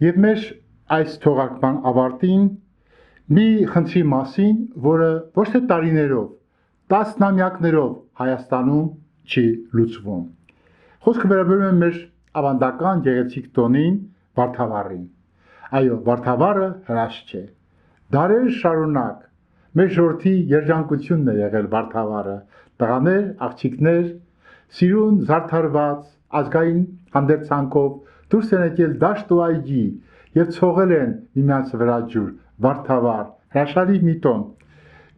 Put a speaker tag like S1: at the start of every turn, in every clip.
S1: Եվ մեր այս թողարկման ավարտին մի խնդրի մասին, որը ոչ թե տարիներով, տասնամյակներով Հայաստանում չի լուծվում։ Խոսքը վերաբերում է մեր ավանդական գեղեցիկ տոնին Վարդավառին։ Այո, Վարդավառը հրաշք չէ։ Դարեր շարունակ մեր ժողովրդի երջանկությունն է եղել Վարդավառը։ Տղաներ, աղջիկներ, սիրուն զարդարված ազգային հանդերձանքով դուրս են եկել դաշտ ու այգի եւ ցողել են միմյանց վրա ջուր, Վարդավառ, հրաշալի մի տոն։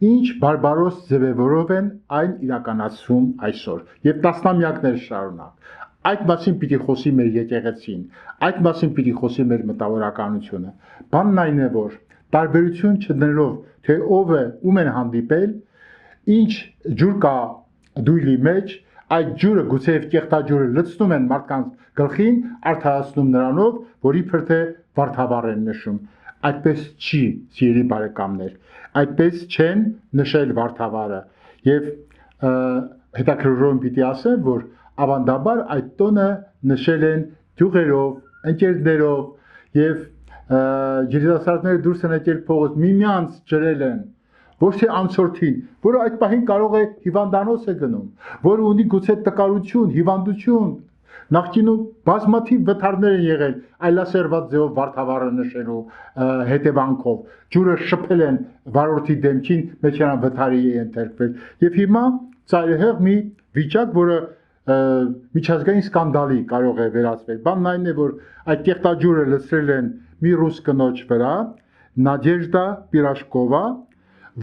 S1: Ինչ բարբարոս ձևերով են այն իրականացում այսօր եւ տասնամյակներ շարունակ։ Այդ մասին պիտի խոսի մեր եկեղեցին, այդ մասին պիտի խոսի մեր մտավորականությունը։ Բանն այն է, որ տարբերություն չդնելով, թե ով է, ում են հանդիպել, ինչ ջուր կա դույլի մեջ, այդ ջուրը գուցե եւ կեղտաջուրը լցնում են մարդկանց գլխին, արդարացնում նրանով, որ իբր թե Վարդավառ են նշում։ Այդպես չի, սիրելի բարեկամներ, այդպես չեն նշել Վարդավառը եւ հետաքրքրում պիտի ասեմ, որ ավանդաբար այդ տոնը նշել են գյուղերով, ընկերներով եւ երիտասարդները դուրս են եկել փողոց, միմյանց ջրել են, ոչ թե անցորդին, որը այդ պահին կարող է հիվանդանոց է գնում, որը ունի գուցե տկարություն, հիվանդություն, նախկինում բազմաթիվ վթարներ են եղել այլասերված ձևով Վարդավառը նշելու հետևանքով, ջուրը շփել են վարորդի դեմքին, մեջանան վթարի է ենթարկվել, եւ հիմա ծայրահեղ մի վիճակ, որը միջազգային սկանդալի կարող է վերածվել։ Բանն այն է, որ այդ կեղտաջուրը լցրել են մի ռուս կնոջ վրա, Նադեժդա Պիրաշկովա,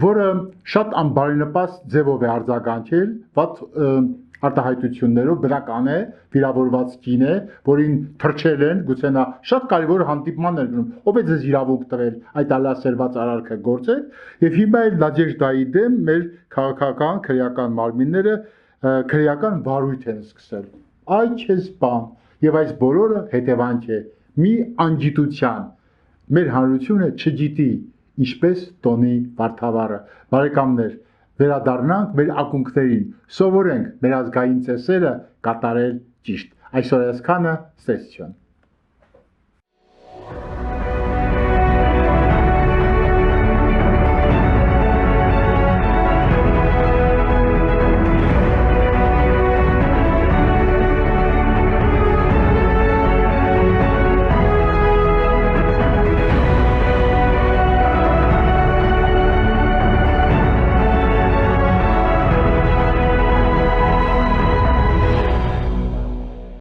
S1: որը շատ անբարենպաստ ձևով է արձագանքել, վատ արտահայտություններով, բնական է, վիրավորված կին է, որին թրջել են, գուցե նա շատ կարևոր հանդիպման էր գնում, ով է ձեզ իրավունք տվել այդ ալասերված արարքը գործել, եւ հիմա էլ Նադեժդայի դեմ մեր քաղաքական, քրեական մարմինները քրեական վարույթ են սկսել։ Այ քեզ բան, եւ այս բոլորը հետևանք է մի անգիտության։ Մեր հանրությունը չգիտի ինչպես տոնի Վարդավառը։ Բարեկամներ, վերադառնանք մեր ակունքներին, սովորենք մեր ազգային ծեսերը կատարել ճիշտ։ Այսօր այսքանը, ստեսություն։